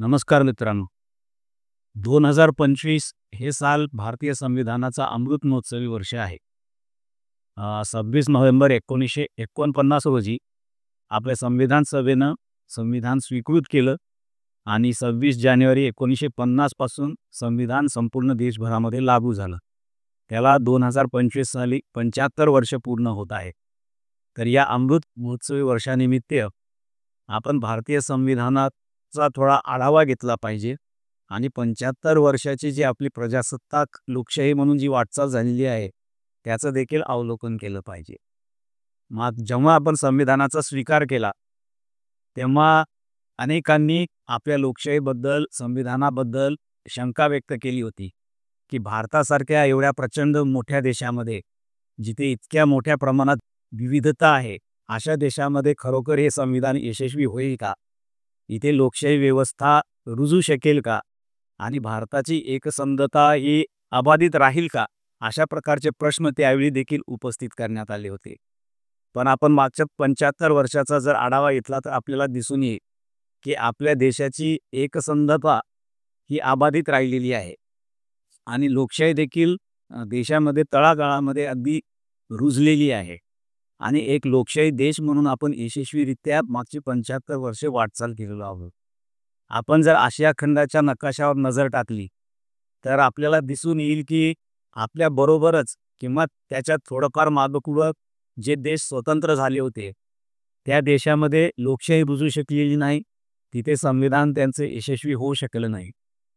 नमस्कार मित्रांनो. 2025 हे साल भारतीय संविधानाचा अमृत महोत्सवी वर्ष आहे. 26 नोव्हेंबर 1949 रोजी आपल्या संविधान सभेनं संविधान स्वीकृत केलं आणि 26 जानेवारी 1950 पासून संविधान संपूर्ण देशभरामध्ये लागू झालं. त्याला 2025 साली 75 वर्ष पूर्ण होत आहे. तर या अमृत महोत्सवी वर्षानिमित्त आपण भारतीय संविधानाचा थोडा आढावा घेतला पाहिजे आणि 75 वर्षाची जी आपली प्रजासत्ताक लोकशाही म्हणून जी वाटचाल झालेली आहे त्याचं देखील अवलोकन केलं पाहिजे. मग जेव्हा आपण संविधानाचा स्वीकार केला तेव्हा अनेकांनी आपल्या लोकशाहीबद्दल संविधानाबद्दल शंका व्यक्त केली होती की भारतासारख्या एवढ्या प्रचंड मोठ्या देशामध्ये जिथे इतक्या मोठ्या प्रमाणात विविधता आहे अशा देशामध्ये खरोखर हे संविधान यशस्वी होईल का, इथे लोकशाही व्यवस्था रुजू शकेल का आणि भारताची एकसंधता ही अबाधित राहील का, अशा प्रकारचे प्रश्न त्यावेळी देखील उपस्थित करण्यात आले होते. पण आपण मागच्या 75 वर्षाचा जर आढावा घेतला तर आपल्याला दिसून येईल की आपल्या देशाची एकसंधता ही अबाधित राहिलेली आहे आणि लोकशाही देखील देशामध्ये तळागाळामध्ये अगदी रुजलेली आहे आणि एक लोकशाही देश म्हणून आपण यशस्वीरित्या मागची 75 वर्षे वाटचाल केलेलो आहोत. आपण जर आशिया खंडाच्या नकाशावर नजर टाकली तर आपल्याला दिसून येईल की आपल्या बरोबरच किंवा त्याच्यात थोडंफार मागपुढं जे देश स्वतंत्र झाले होते त्या देशामध्ये लोकशाही रुजू शकलेली नाही, तिथे संविधान त्यांचे यशस्वी होऊ शकलं नाही.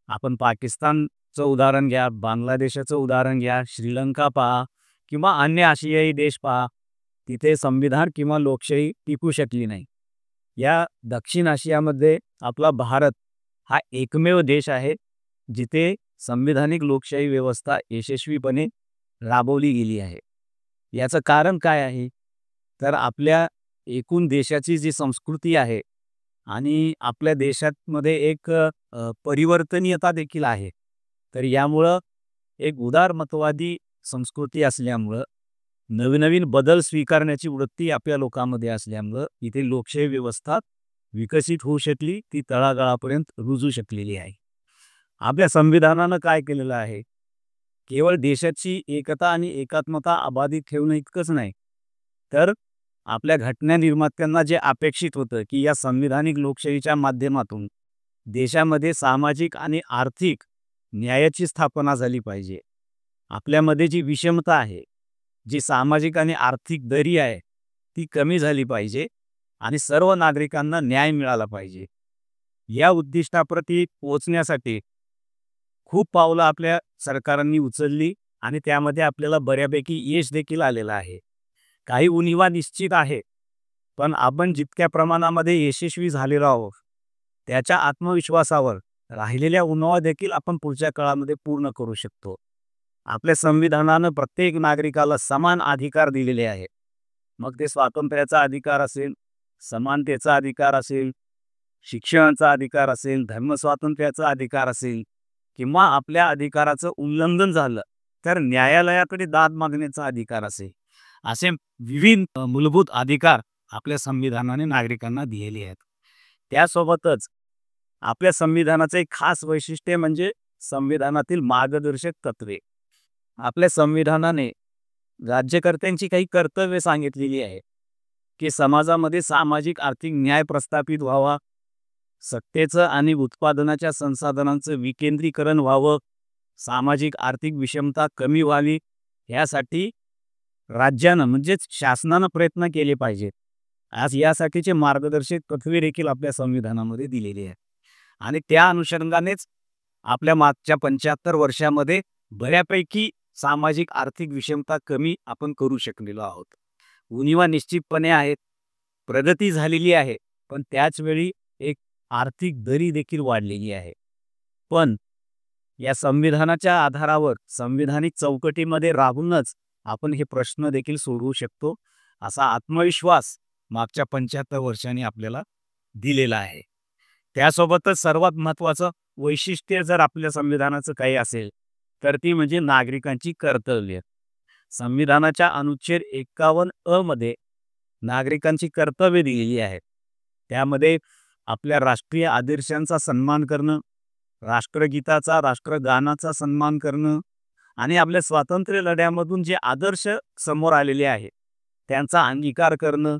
आपण पाकिस्तानचं उदाहरण घ्या, बांगलादेशाचं उदाहरण घ्या, श्रीलंका पहा किंवा अन्य आशियाई देश पहा, तिथे संविधान किंवा लोकशाही टिकू शकली नाही. या दक्षिण आशियामध्ये आपला भारत हा एकमेव देश आहे जिथे संविधानिक लोकशाही व्यवस्था यशस्वीपणे राबवली गेली आहे. याचं कारण काय आहे तर आपल्या एकूण देशाची जी संस्कृती आहे आणि आपल्या देशामध्ये एक परिवर्तनीयता देखील आहे. तर यामुळं एक उदारमतवादी संस्कृती असल्यामुळं नवीन बदल स्वीकारण्याची वृत्ती आपल्या लोकांमध्ये असल्यामुळं इथे लोकशाही व्यवस्था विकसित होऊ शकली, ती तळागाळापर्यंत रुजू शकलेली आहे. आपल्या संविधानानं काय केलेलं आहे, केवळ देशाची एकता आणि एकात्मता अबाधित ठेवणं इतकंच नाही तर आपल्या घटना निर्मात्यांना जे अपेक्षित होतं की या संविधानिक लोकशाहीच्या माध्यमातून देशामध्ये सामाजिक आणि आर्थिक न्यायाची स्थापना झाली पाहिजे. आपल्यामध्ये जी विषमता आहे, जी सामाजिक आणि आर्थिक दरी आहे ती कमी झाली पाहिजे आणि सर्व नागरिकांना न्याय मिळाला पाहिजे. या उद्दिष्टाप्रती पोहोचण्यासाठी खूप पावलं आपल्या सरकारांनी उचलली आणि त्यामध्ये आपल्याला बऱ्यापैकी यश देखील आलेलं आहे. काही उणिवा निश्चित आहे, पण आपण जितक्या प्रमाणामध्ये यशस्वी झालेलो आहोत त्याच्या आत्मविश्वासावर राहिलेल्या उणिवा देखील आपण पुढच्या काळामध्ये पूर्ण करू शकतो. आपल्या संविधानानं प्रत्येक नागरिकाला समान अधिकार दिलेले आहे. मग ते स्वातंत्र्याचा अधिकार असेल, समानतेचा अधिकार असेल, शिक्षणाचा अधिकार असेल, धर्मस्वातंत्र्याचा अधिकार असेल किंवा आपल्या अधिकाराचं उल्लंघन झालं तर न्यायालयाकडे दाद मागण्याचा अधिकार असेल, असे विविध मूलभूत अधिकार आपल्या संविधानाने नागरिकांना दिलेले आहेत. त्यासोबतच आपल्या संविधानाचे एक खास वैशिष्ट्य म्हणजे संविधानातील मार्गदर्शक तत्वे. आपल्या संविधानाने राज्यकर्त्यांची काही कर्तव्ये सांगितलेली आहे की समाजामध्ये सामाजिक आर्थिक न्याय प्रस्थापित व्हावा, सत्तेचं आणि उत्पादनाच्या संसाधनांचं विकेंद्रीकरण व्हावं, सामाजिक आर्थिक विषमता कमी व्हावी, यासाठी राज्यानं म्हणजेच शासनानं प्रयत्न केले पाहिजेत. आज यासाठीचे मार्गदर्शक तत्वे देखील आपल्या संविधानामध्ये दिलेले आहेत आणि त्या अनुषंगानेच आपल्या मागच्या 75 वर्षामध्ये बऱ्यापैकी सामाजिक आर्थिक विषमता कमी आपण करू शकलेलो आहोत. उणिवा निश्चितपणे आहेत, प्रगती झालेली आहे, पण त्याच वेळी एक आर्थिक दरी देखील वाढलेली आहे. पण या संविधानाच्या आधारावर संविधानिक चौकटीमध्ये राहूनच आपण हे प्रश्न देखील सोडवू शकतो, असा आत्मविश्वास मागच्या 75 वर्षांनी आपल्याला दिलेला आहे. त्यासोबतच सर्वात महत्त्वाचं वैशिष्ट्य जर आपल्या संविधानाचं काही असेल तर ती म्हणजे नागरिकांची कर्तव्य. संविधानाच्या अनुच्छेद 51 अ मध्ये नागरिकांची कर्तव्ये दिलेली आहेत. त्यामध्ये आपल्या राष्ट्रीय आदर्शांचा सन्मान करणं, राष्ट्रगीताचा, राष्ट्रगानाचा सन्मान करणं आणि आपल्या स्वातंत्र्य लढ्यामधून जे आदर्श समोर आलेले आहेत त्यांचा अंगीकार करणं,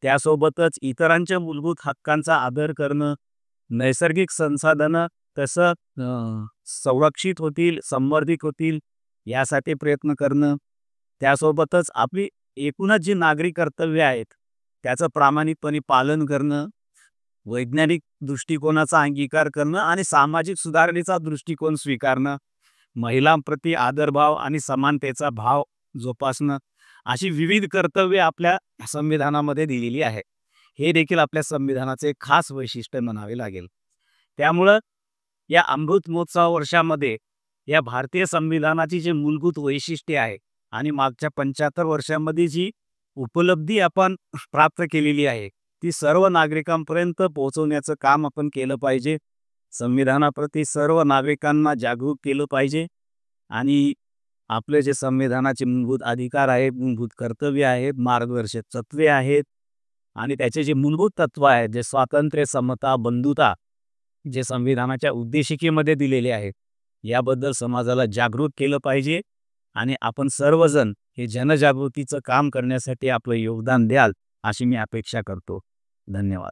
त्यासोबतच इतरांच्या मूलभूत हक्कांचा आदर करणं, नैसर्गिक संसाधनं कसं संरक्षित होतील, संवर्धित होतील यासाठी प्रयत्न करणं, त्यासोबतच आपली एकूणच जी नागरी कर्तव्ये आहेत त्याचं प्रामाणिकपणे पालन करणं, वैज्ञानिक दृष्टिकोनाचा अंगीकार करणं आणि सामाजिक सुधारणेचा दृष्टिकोन स्वीकारणं, महिलांप्रती आदरभाव आणि समानतेचा भाव जोपासणं अशी विविध कर्तव्ये आपल्या संविधानामध्ये दिलेली आहे. हे देखील आपल्या संविधानाचे खास वैशिष्ट्य म्हणावे लागेल. त्यामुळं या अमृत महोत्सव वर्षामध्ये या भारतीय संविधानाची जी मूलभूत वैशिष्ट्ये आहे आणि मागच्या 75 वर्षांमध्ये जी उपलब्धी आपण प्राप्त केलेली आहे ती सर्व नागरिकांपर्यंत पोहोचवण्याचं काम आपण केलं पाहिजे. संविधानाप्रती सर्व नागरिकांना जागरूक केलं पाहिजे आणि आपले जे संविधानाचे मूलभूत अधिकार आहेत, मूलभूत कर्तव्य आहेत, मार्गदर्शक तत्त्वे आहेत आणि त्याचे जे मूलभूत तत्व आहेत, जे स्वातंत्र्य, समता, बंधुता जे संविधानाच्या उद्देशिकेमध्ये दिलेले आहेत याबद्दल समाजाला जागरूक केलं पाहिजे आणि आपण सर्वजण हे जनजागृतीचं काम करण्यासाठी आपलं योगदान द्याल अशी मी अपेक्षा करतो. धन्यवाद.